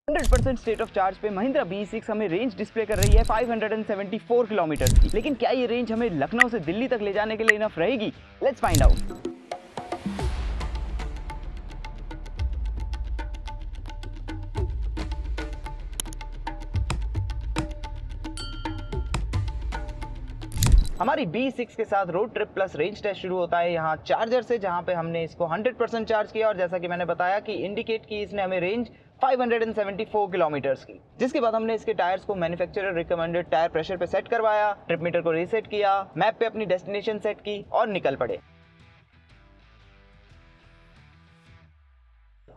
100% state of charge पे Mahindra B6 हमें range display कर रही है 574 किलोमीटर की। लेकिन क्या ये रेंज हमें लखनऊ से दिल्ली तक ले जाने के लिए इनफ रहेगी? Let's find out. हमारी B6 के साथ road trip plus range test शुरू होता है यहाँ चार्जर से, जहाँ पे हमने इसको 100% चार्ज किया और जैसा कि मैंने बताया कि इंडिकेट की इसने हमें रेंज 574 किलोमीटर्स की। जिसके बाद हमने इसके टायर्स को मैन्युफैक्चरर रिकमेंडेड टायर प्रेशर पे सेट करवाया, ट्रिप मीटर को रीसेट किया, मैप पे अपनी डेस्टिनेशन सेट की और निकल पड़े।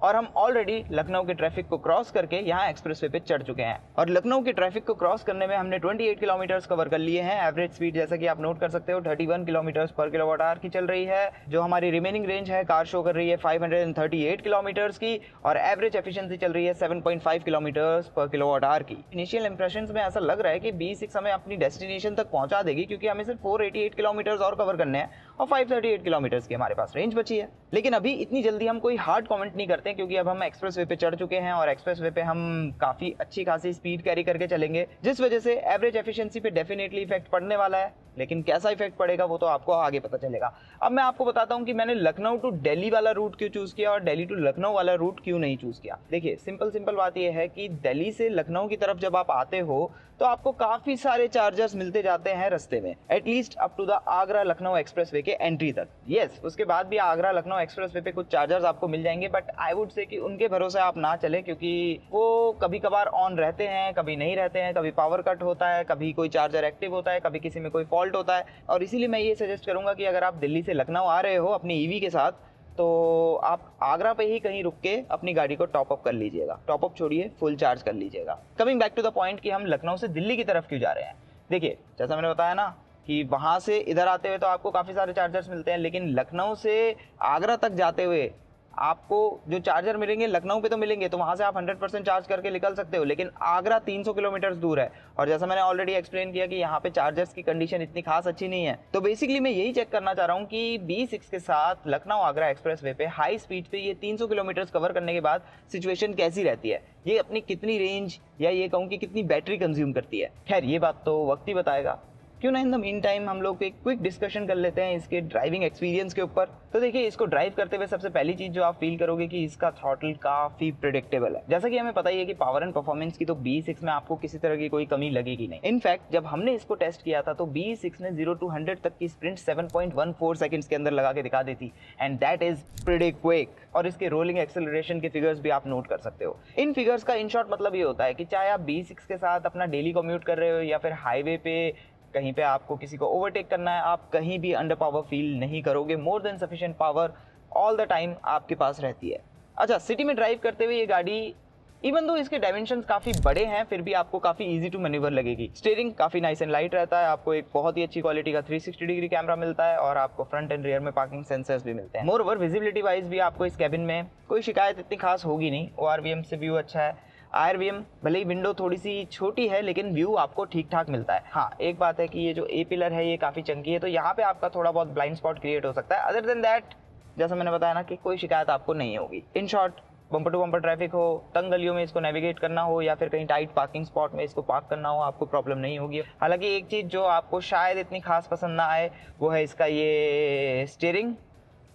और हम ऑलरेडी लखनऊ के ट्रैफिक को क्रॉस करके यहाँ एक्सप्रेसवे पे चढ़ चुके हैं और लखनऊ के ट्रैफिक को क्रॉस करने में हमने 28 किलोमीटर्स कवर कर लिए हैं। एवरेज स्पीड जैसा कि आप नोट कर सकते हो 31 किलोमीटर्स पर किलोवाट आवर की चल रही है। जो हमारी रिमेनिंग रेंज है कार शो कर रही है 538 किलोमीटर्स की और एवरेज एफिशिएंसी चल रही है 7.5 किलोमीटर्स पर किलोवाट आवर की। इनिशियल इंप्रेशंस में ऐसा लग रहा है कि B6 हमें अपनी डेस्टिनेशन तक पहुंचा देगी, क्योंकि हमें सिर्फ 488 किलोमीटर्स और कवर करने हैं और 538 किलोमीटर्स की हमारे पास रेंज बची है। लेकिन अभी इतनी जल्दी हम कोई हार्ड कमेंट नहीं करते, क्योंकि अब हम एक्सप्रेसवे पे चढ़ चुके हैं और एक्सप्रेसवे पे हम काफी अच्छी खासी स्पीड कैरी करके चलेंगे, जिस वजह से एवरेज एफिशिएंसी पे डेफिनेटली इफेक्ट पड़ने वाला है। लेकिन कैसा इफेक्ट पड़ेगा वो तो आपको आगे पता चलेगा। अब मैं आपको बताता हूं कि मैंने लखनऊ टू दिल्ली वाला रूट क्यों चूज किया और दिल्ली टू लखनऊ वाला रूट क्यों नहीं चूज किया। देखिए सिंपल बात यह है कि दिल्ली से लखनऊ की तरफ जब आप आते हो तो आपको काफी सारे चार्जर्स मिलते जाते हैं रास्ते में, at least up to the Agra Lucknow expressway के एंट्री तक। यस, उसके बाद भी आगरा लखनऊ एक्सप्रेसवे पे कुछ चार्जर्स आपको मिल जाएंगे, बट आई वुड से कि उनके भरोसे आप ना चले, क्योंकि वो कभी कभार ऑन रहते हैं, कभी नहीं रहते हैं, कभी पावर कट होता है, कभी कोई चार्जर एक्टिव होता है, कभी किसी में कोई फॉल्ट होता है। और इसीलिए मैं ये सजेस्ट करूंगा कि अगर आप दिल्ली से लखनऊ आ रहे हो अपनी ईवी के साथ, तो आप आगरा पे ही कहीं रुक के अपनी गाड़ी को टॉप अप कर लीजिएगा। टॉप अप छोड़िए, फुल चार्ज कर लीजिएगा। Coming back to the point कि हम लखनऊ से दिल्ली की तरफ क्यों जा रहे हैं। देखिए जैसा मैंने बताया ना कि वहां से इधर आते हुए तो आपको काफी सारे चार्जर्स मिलते हैं, लेकिन लखनऊ से आगरा तक जाते हुए आपको जो चार्जर मिलेंगे लखनऊ पे तो मिलेंगे, तो वहां से आप 100% चार्ज करके निकल सकते हो, लेकिन आगरा 300 किलोमीटर दूर है और जैसा मैंने ऑलरेडी एक्सप्लेन किया कि यहाँ पे चार्जर्स की कंडीशन इतनी खास अच्छी नहीं है। तो बेसिकली मैं यही चेक करना चाह रहा हूँ कि B6 के साथ लखनऊ आगरा एक्सप्रेसवे पे हाई स्पीड पे ये 300 किलोमीटर कवर करने के बाद सिचुएशन कैसी रहती है, ये अपनी कितनी रेंज या ये कहूँ कि कितनी बैटरी कंज्यूम करती है। खैर ये बात तो वक्त ही बताएगा। क्यों ना इन द मीन टाइम हम लोग एक क्विक डिस्कशन कर लेते हैं इसके ड्राइविंग एक्सपीरियंस के ऊपर। तो देखिए इसको ड्राइव करते हुए सबसे पहली चीज जो आप फील करोगे कि इसका थ्रॉटल काफी प्रेडिक्टेबल है। जैसा कि हमें पता ही है कि पावर एंड परफॉर्मेंस की तो B6 में आपको किसी तरह की कोई कमी लगेगी नहीं। इनफैक्ट जब हमने इसको टेस्ट किया था तो B6 ने 0 to 100 तक की स्प्रिंट 7.14 सेकंड्स के अंदर लगा के दिखा दी थी, and that is pretty quick. और इसके रोलिंग एक्सेलरेशन के फिगर्स भी आप नोट कर सकते हो। इन फिगर्स का इन शॉर्ट मतलब ये होता है कि चाहे आप B6 के साथ अपना डेली कम्यूट कर रहे हो या फिर हाईवे पे कहीं पे आपको किसी को ओवरटेक करना है, आप कहीं भी अंडर पावर फील नहीं करोगे। More than sufficient power all the time आपके पास रहती है। अच्छा, सिटी में ड्राइव करते हुए ये गाड़ी इवन दो इसके डायमेंशंस काफी बड़े हैं, फिर भी आपको काफी इजी टू मैन्यूवर लगेगी। स्टीयरिंग काफी नाइस एंड लाइट रहता है, आपको एक बहुत ही अच्छी क्वालिटी का 360 डिग्री कैमरा मिलता है और आपको फ्रंट एंड रियर में पार्किंग सेंसर्स भी मिलते हैं। मोर ओवर विजिबिलिटी वाइज भी आपको इस कैबिन में कोई शिकायत इतनी खास होगी नहीं। ORVM से व्यू अच्छा है। IRVM भले ही विंडो थोड़ी सी छोटी है, लेकिन व्यू आपको ठीक ठाक मिलता है। हाँ, एक बात है कि ये जो ए पिलर है ये काफी चंकी है, तो यहाँ पे आपका थोड़ा बहुत ब्लाइंड स्पॉट क्रिएट हो सकता है। अदर देन दैट जैसा मैंने बताया ना कि कोई शिकायत आपको नहीं होगी। In short, bumper to bumper traffic हो, तंग गलियों में इसको नेविगेट करना हो या फिर कहीं टाइट पार्किंग स्पॉट में इसको पार्क करना हो, आपको प्रॉब्लम नहीं होगी। हालांकि एक चीज़ जो आपको शायद इतनी खास पसंद ना आए वो है इसका ये स्टीयरिंग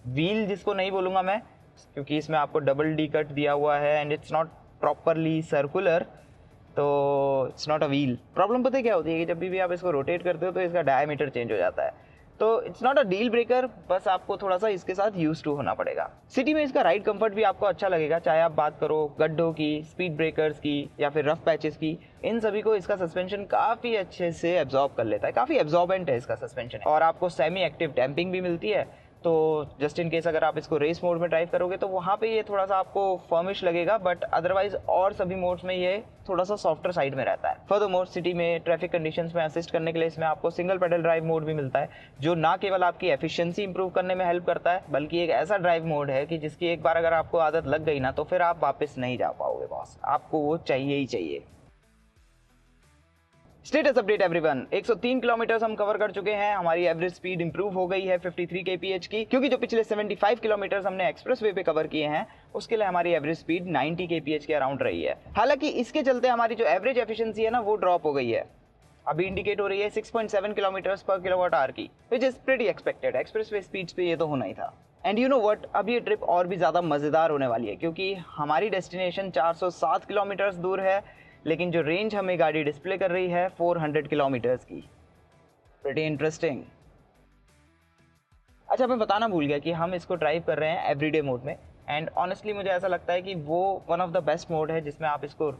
व्हील, जिसको नहीं बोलूँगा मैं, क्योंकि इसमें आपको डबल डी कट दिया हुआ है and it's not properly circular, तो it's not a wheel. Problem पता है क्या होती है कि जब भी आप इसको रोटेट करते हो तो इसका डायमीटर चेंज हो जाता है। तो it's not a deal breaker, बस आपको थोड़ा सा इसके साथ यूज टू होना पड़ेगा। सिटी में इसका राइड कंफर्ट भी आपको अच्छा लगेगा, चाहे आप बात करो गड्ढों की, स्पीड ब्रेकर्स की या फिर रफ पैचेस की, इन सभी को इसका सस्पेंशन काफी अच्छे से एब्जॉर्ब कर लेता है। काफी एब्जॉर्बेंट है इसका सस्पेंशन और आपको सेमी एक्टिव डैम्पिंग भी मिलती है। तो जस्ट इन केस अगर आप इसको रेस मोड में ड्राइव करोगे तो वहाँ पे ये थोड़ा सा आपको फर्मिश लगेगा, बट अदरवाइज और सभी मोड्स में ये थोड़ा सा सॉफ्टर साइड में रहता है। फर्दरमोर सिटी में ट्रैफिक कंडीशंस में असिस्ट करने के लिए इसमें आपको सिंगल पेडल ड्राइव मोड भी मिलता है, जो ना केवल आपकी एफिशिएंसी इंप्रूव करने में हेल्प करता है, बल्कि एक ऐसा ड्राइव मोड है कि जिसकी एक बार अगर आपको आदत लग गई ना तो फिर आप वापस नहीं जा पाओगे बॉस, आपको वो चाहिए ही चाहिए। स्टेटस अपडेट एवरीवन, 103 किलोमीटर हम कवर कर चुके हैं। हमारी एवरेज स्पीड इंप्रूव हो गई है 53 kph की, क्योंकि जो पिछले 75 किलोमीटर हमने एक्सप्रेसवे पे कवर किए हैं उसके लिए हमारी एवरेज स्पीड 90 kph के अराउंड रही है। हालांकि इसके चलते हमारी जो एवरेज एफिशिएंसी है ना वो ड्रॉप हो गई है, अभी इंडिकेट हो रही है 6.7 किलोमीटर पर किलोवाट आवर की, which is pretty expected. Expressway speeds पे ये तो होना ही था। एंड यू नो व्हाट, अब ये ट्रिप और भी ज़्यादा मज़ेदार होने वाली है, क्योंकि हमारी डेस्टिनेशन 407 किलोमीटर दूर है, लेकिन जो रेंज हमें गाड़ी डिस्प्ले कर रही है 400 किलोमीटर्स की। Pretty interesting. अच्छा, मैं बताना भूल गया कि हम इसको ड्राइव कर रहे हैं एवरीडे मोड में, एंड ऑनेस्टली मुझे ऐसा लगता है कि वो one of the best mode है जिसमें आप इसको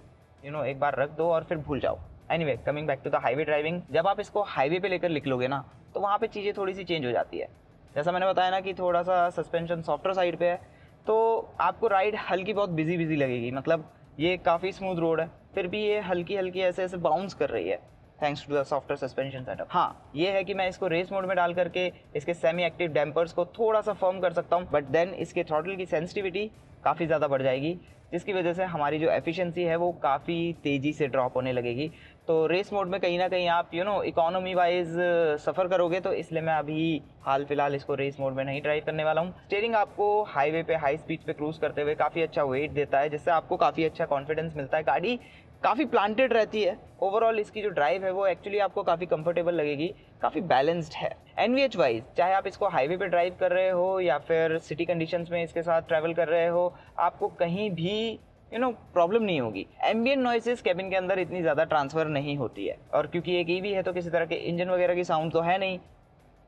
एक बार रख दो और फिर भूल जाओ। Anyway, coming back to the highway driving, जब आप इसको हाईवे पे लेकर निकलोगे ना तो वहाँ पे चीज़ें थोड़ी सी चेंज हो जाती है। जैसा मैंने बताया ना कि थोड़ा सा सस्पेंशन सॉफ्टवेयर साइड पे है, तो आपको राइड हल्की बहुत बिजी लगेगी। मतलब ये काफ़ी स्मूथ रोड है, फिर भी ये हल्की हल्की ऐसे बाउंस कर रही है thanks to the software suspension setup. हाँ, ये है कि मैं इसको रेस मोड में डाल करके इसके सेमी एक्टिव डैम्पर्स को थोड़ा सा फर्म कर सकता हूँ, बट देन इसके थ्रॉटल की सेंसिटिविटी काफ़ी ज़्यादा बढ़ जाएगी, जिसकी वजह से हमारी जो एफिशिएंसी है वो काफ़ी तेज़ी से ड्रॉप होने लगेगी। तो रेस मोड में कहीं ना कहीं आप इकोनॉमी वाइज सफ़र करोगे, तो इसलिए मैं अभी हाल फिलहाल इसको रेस मोड में नहीं ड्राइव करने वाला हूँ। स्टीयरिंग आपको हाईवे पे हाई स्पीड पे क्रूज करते हुए काफ़ी अच्छा वेट देता है, जिससे आपको काफ़ी अच्छा कॉन्फिडेंस मिलता है। गाड़ी काफ़ी प्लांटेड रहती है। ओवरऑल इसकी जो ड्राइव है वो एक्चुअली आपको काफ़ी कंफर्टेबल लगेगी, काफ़ी बैलेंस्ड है। एनवीएच वाइज, चाहे आप इसको हाईवे पे ड्राइव कर रहे हो या फिर सिटी कंडीशंस में इसके साथ ट्रैवल कर रहे हो, आपको कहीं भी प्रॉब्लम नहीं होगी। एम्बिएंट नॉइसेस कैबिन के अंदर इतनी ज़्यादा ट्रांसफ़र नहीं होती है, और क्योंकि एक ईवी है तो किसी तरह के इंजन वगैरह की साउंड तो है नहीं।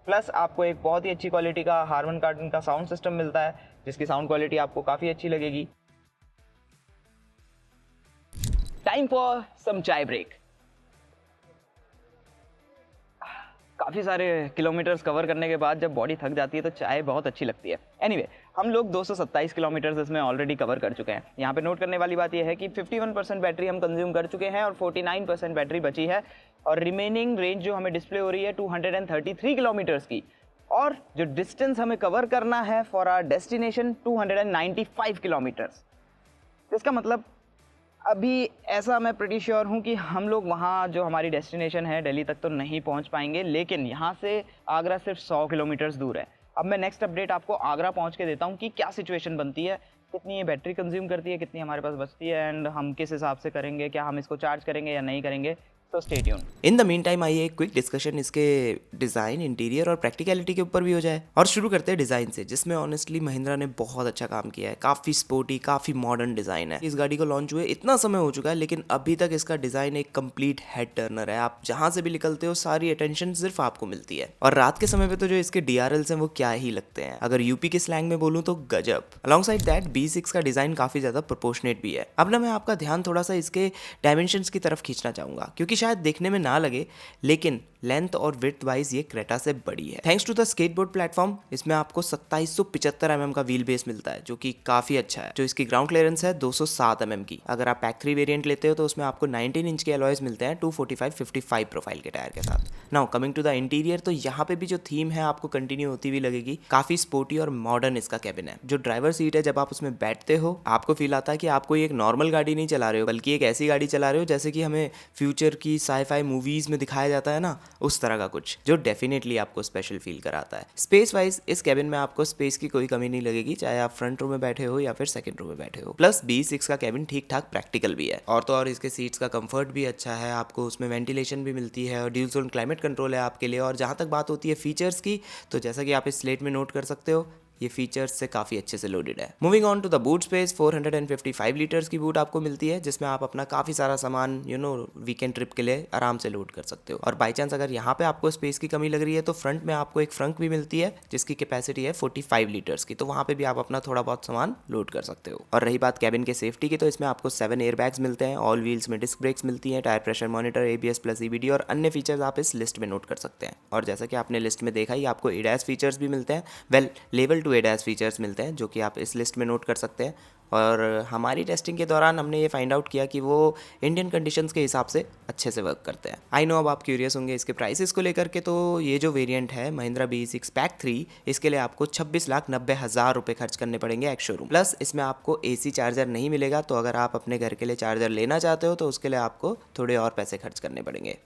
प्लस आपको एक बहुत ही अच्छी क्वालिटी का हार्मन कार्टन का साउंड सिस्टम मिलता है, जिसकी साउंड क्वालिटी आपको काफ़ी अच्छी लगेगी। टाइम फॉर सम चाय ब्रेक। काफ़ी सारे किलोमीटर्स कवर करने के बाद जब बॉडी थक जाती है तो चाय बहुत अच्छी लगती है। एनीवे, हम लोग 227 किलोमीटर्स इसमें ऑलरेडी कवर कर चुके हैं। यहाँ पे नोट करने वाली बात यह है कि 51% बैटरी हम कंज्यूम कर चुके हैं और 49% बैटरी बची है, और रिमेनिंग रेंज जो हमें डिस्प्ले हो रही है 233 किलोमीटर्स की, और जो डिस्टेंस हमें कवर करना है फॉर आवर डेस्टिनेशन 295 किलोमीटर्स। इसका मतलब अभी ऐसा मैं प्रीटी श्योर हूँ कि हम लोग वहाँ जो हमारी डेस्टिनेशन है दिल्ली तक तो नहीं पहुँच पाएंगे, लेकिन यहाँ से आगरा सिर्फ 100 किलोमीटर्स दूर है। अब मैं नेक्स्ट अपडेट आपको आगरा पहुँच के देता हूँ कि क्या सिचुएशन बनती है, कितनी ये बैटरी कंज्यूम करती है, कितनी हमारे पास बचती है, एंड हम किस हिसाब से करेंगे, क्या हम इसको चार्ज करेंगे या नहीं करेंगे। तो stay tune. In the mean time आइए एक क्विक डिस्कशन इसके डिज़ाइन, इंटीरियर और प्रैक्टिकलिटी के ऊपर भी हो जाए। और शुरू करते हैं डिज़ाइन से, जिसमें ऑनेस्टली महिंद्रा ने बहुत अच्छा काम किया है। काफ़ी स्पोर्टी, काफ़ी मॉडर्न डिज़ाइन है। इस गाड़ी को लॉन्च हुए इतना समय हो चुका है, लेकिन अभी तक इसका डिज़ाइन एक कंप्लीट हेड टर्नर है। आप जहाँ से भी निकलते हो सारी अटेंशन सिर्फ आपको मिलती है, और रात के समय पे तो जो इसके DRLs हैं वो क्या ही लगते हैं। अगर यूपी के स्लैंग में बोलूँ तो गजब। अलॉन्ग दैट B6 का डिज़ाइन काफ़ी ज़्यादा प्रोपोर्शनेट भी है। अब ना मैं आपका ध्यान थोड़ा सा इसके डायमेंशंस की तरफ खींचना चाहूँगा, क्योंकि शायद देखने में ना लगे, लेकिन लेंथ और विड्थ वाइज ये क्रेटा से बड़ी है। Thanks to the skateboard platform, इसमें आपको 2775 mm का व्हील बेस मिलता है, जो कि काफी अच्छा है। जो इसकी ग्राउंड क्लियरेंस है 207 mm की। अगर आप पैक 3 वेरिएंट लेते हो तो उसमें आपको 19 इंच के अलॉयज मिलते हैं 245/55 प्रोफाइल के टायर के साथ। Now coming to the interior, तो यहाँ पे भी जो थीम है आपको कंटिन्यू होती हुई लगेगी। काफी स्पोर्टी और मॉडर्न इसका कैबिन है। जो ड्राइवर सीट है, जब आप उसमें बैठते हो आपको फील आता है कि आप कोई एक नॉर्मल गाड़ी नहीं चला रहे हो, बल्कि एक ऐसी गाड़ी चला रहे हो जैसे कि हमें फ्यूचर की साई-फाई मूवीज में दिखाया जाता है ना, उस तरह का कुछ, जो डेफिनेटली आपको स्पेशल फील कराता है। स्पेस वाइज इस कैबिन में आपको स्पेस की कोई कमी नहीं लगेगी, चाहे आप फ्रंट रो में बैठे हो या फिर सेकंड रो में बैठे हो। प्लस B6 का कैबिन ठीक ठाक प्रैक्टिकल भी है, और तो और इसके सीट्स का कंफर्ट भी अच्छा है। आपको उसमें वेंटिलेशन भी मिलती है और ड्यूल जोन क्लाइमेट कंट्रोल है आपके लिए। और जहाँ तक बात होती है फीचर्स की, तो जैसा कि आप इस स्लेट में नोट कर सकते हो, ये फीचर्स से काफ़ी अच्छे से लोडेड है। Moving on to the boot space, 455 litres की बूट आपको मिलती है, जिसमें आप अपना काफ़ी सारा सामान वीकेंड ट्रिप के लिए आराम से लोड कर सकते हो। और बाई चांस अगर यहाँ पे आपको स्पेस की कमी लग रही है, तो फ्रंट में आपको एक फ्रंक भी मिलती है जिसकी कैपेसिटी है 45 लीटर्स की, तो वहाँ पे भी आप अपना थोड़ा बहुत सामान लोड कर सकते हो। और रही बात कैबिन के सेफ्टी की, तो इसमें आपको 7 एयरबैग्स मिलते हैं, ऑल व्हील्स में डिस्क ब्रेक्स मिलती हैं, tyre pressure monitor, ABS plus EBD और अन्य फीचर्स आप इस लिस्ट में नोट कर सकते हैं। और जैसा कि आपने लिस्ट में देखा ही, आपको ADAS फीचर्स भी मिलते हैं। वेल, लेवल 2 ADAS फीचर्स मिलते हैं, जो कि आप इस लिस्ट में नोट कर सकते हैं। और हमारी टेस्टिंग के दौरान हमने ये फाइंड आउट किया कि वो इंडियन कंडीशंस के हिसाब से अच्छे से वर्क करते हैं। आई नो अब आप क्यूरियस होंगे इसके प्राइसेस को लेकर के, तो ये जो वेरिएंट है महिंद्रा B6 पैक 3, इसके लिए आपको 26,90,000 रुपये खर्च करने पड़ेंगे एक्स शोरूम। प्लस इसमें आपको AC चार्जर नहीं मिलेगा, तो अगर आप अपने घर के लिए चार्जर लेना चाहते हो तो उसके लिए आपको थोड़े और पैसे खर्च करने पड़ेंगे।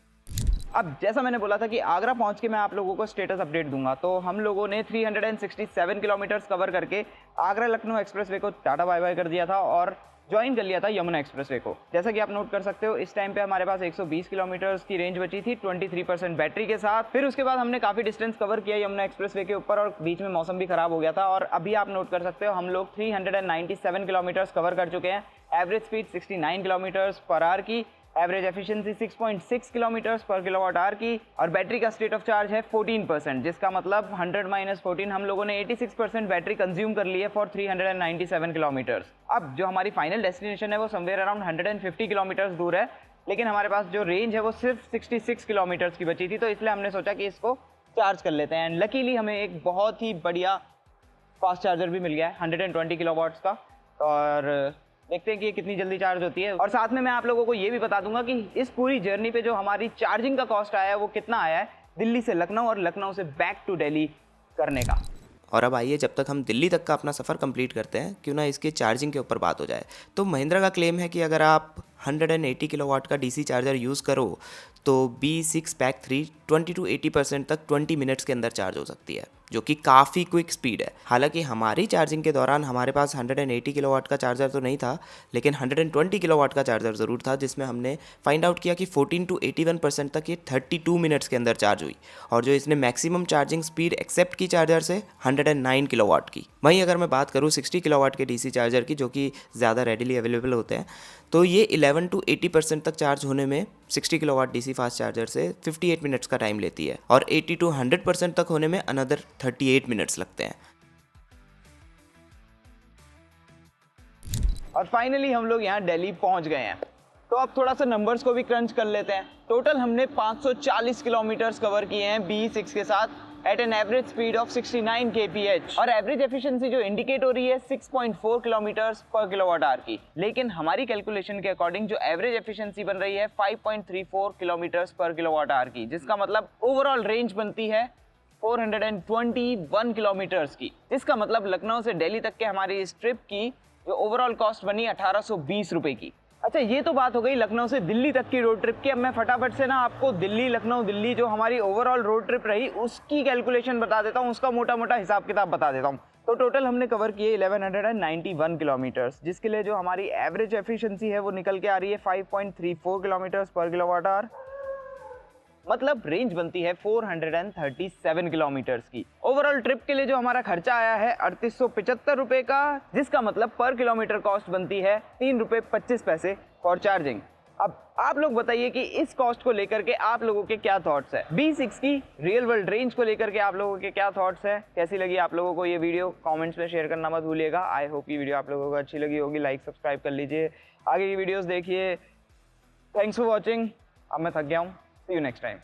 अब जैसा मैंने बोला था कि आगरा पहुंच के मैं आप लोगों को स्टेटस अपडेट दूंगा, तो हम लोगों ने 367 किलोमीटर्स कवर करके आगरा लखनऊ एक्सप्रेसवे को टाटा बाय बाय कर दिया था और ज्वाइन कर लिया था यमुना एक्सप्रेसवे को। जैसा कि आप नोट कर सकते हो, इस टाइम पे हमारे पास 120 किलोमीटर्स की रेंज बची थी 23% बैटरी के साथ। फिर उसके बाद हमने काफ़ी डिस्टेंस कवर किया यमुना एक्सप्रेसवे के ऊपर और बीच में मौसम भी खराब हो गया था और अभी आप नोट कर सकते हो हम लोग 397 किलोमीटर्स कवर कर चुके हैं। Average speed 69 kilometres per hour की, एवरेज एफिशिएंसी 6.6 किलोमीटर्स पर किलोवाट आवर की और बैटरी का स्टेट ऑफ चार्ज है 14%, जिसका मतलब 100 - 14 हम लोगों ने 86% बैटरी कंज्यूम कर ली है फॉर 397 किलोमीटर्स। अब जो हमारी फाइनल डेस्टिनेशन है वो समवेयर अराउंड 150 किलोमीटर्स दूर है, लेकिन हमारे पास जो रेंज है वो सिर्फ 66 किलोमीटर्स की बची थी, तो इसलिए हमने सोचा कि इसको चार्ज कर लेते हैं। एंड लकीली हमें एक बहुत ही बढ़िया फास्ट चार्जर भी मिल गया है 120 किलोवाट्स का, और देखते हैं कि ये कितनी जल्दी चार्ज होती है। और साथ में मैं आप लोगों को ये भी बता दूंगा कि इस पूरी जर्नी पे जो हमारी चार्जिंग का कॉस्ट आया है वो कितना आया है दिल्ली से लखनऊ और लखनऊ से बैक टू दिल्ली करने का। और अब आइए, जब तक हम दिल्ली तक का अपना सफ़र कंप्लीट करते हैं, क्यों ना इसके चार्जिंग के ऊपर बात हो जाए। तो महिंद्रा का क्लेम है कि अगर आप 180 किलोवाट का डीसी चार्जर यूज़ करो तो B6 पैक 3 20 to 80% तक 20 मिनट्स के अंदर चार्ज हो सकती है, जो कि काफ़ी क्विक स्पीड है। हालांकि हमारी चार्जिंग के दौरान हमारे पास 180 किलोवाट का चार्जर तो नहीं था, लेकिन 120 किलोवाट का चार्जर ज़रूर था, जिसमें हमने फाइंड आउट किया कि 14 to 81% तक ये 32 मिनट्स के अंदर चार्ज हुई। और जो इसने मैक्सिमम चार्जिंग स्पीड एक्सेप्ट की चार्जर से 109 किलोवाट की। वहीं अगर मैं बात करूँ 60 किलोवाट के डीसी चार्जर की, जो कि ज़्यादा रेडिली अवेलेबल होते हैं, तो ये 11 to 80% तक चार्ज होने में 60 किलोवाट डीसी फास्ट चार्जर से 58 मिनट्स का टाइम लेती है और 80 to 100% तक होने में अनदर 38 मिनट्स लगते हैं। और फाइनली हम लोग यहाँ दिल्ली पहुँच गए हैं, तो अब थोड़ा सा नंबर्स को भी क्रंच कर लेते हैं। टोटल हमने 540 किलोमीटर्स कवर किए हैं B6 के साथ at an average speed of 69 kph और एवरेज एफिशिएंसी जो इंडिकेट हो रही है 6.4 किलोमीटर्स पर किलोवाट आवर की। लेकिन हमारी कैलकुलेशन के अकॉर्डिंग जो एवरेज एफिशिएंसी बन रही है 5.34 किलोमीटर्स पर किलोवाट आवर की, जिसका मतलब ओवरऑल रेंज बनती है 421 किलोमीटर्स की, जिसका मतलब लखनऊ से दिल्ली तक के हमारी इस ट्रिप की जो ओवरऑल कॉस्ट बनी 1820 रुपए की। अच्छा, ये तो बात हो गई लखनऊ से दिल्ली तक की रोड ट्रिप की। अब मैं फटाफट से ना आपको दिल्ली लखनऊ दिल्ली जो हमारी ओवरऑल रोड ट्रिप रही उसकी कैलकुलेशन बता देता हूँ, उसका मोटा मोटा हिसाब किताब बता देता हूँ। तो टोटल हमने कवर किए 1191 किलोमीटर्स, जिसके लिए जो हमारी एवरेज एफिशिएंसी है वो निकल के आ रही है 5.34 किलोमीटर्स पर किलोवाट आवर, मतलब रेंज बनती है 437 किलोमीटर्स की। ओवरऑल ट्रिप के लिए जो हमारा खर्चा आया है 3875 रुपए का, जिसका मतलब पर किलोमीटर कॉस्ट बनती है 3 रुपए 25 पैसे फॉर चार्जिंग। अब आप लोग बताइए कि इस कॉस्ट को लेकर के आप लोगों के क्या थॉट्स है, B6 की रियल वर्ल्ड रेंज को लेकर के आप लोगों के क्या थॉट्स है, कैसी लगी आप लोगों को ये वीडियो, कमेंट्स में शेयर करना मत भूलिएगा। आई होप ये वीडियो आप लोगों को अच्छी लगी होगी, लाइक सब्सक्राइब कर लीजिए, आगे की वीडियोस देखिए। Thanks for watching. अब मैं थक गया हूँ, सी यू नेक्स्ट टाइम।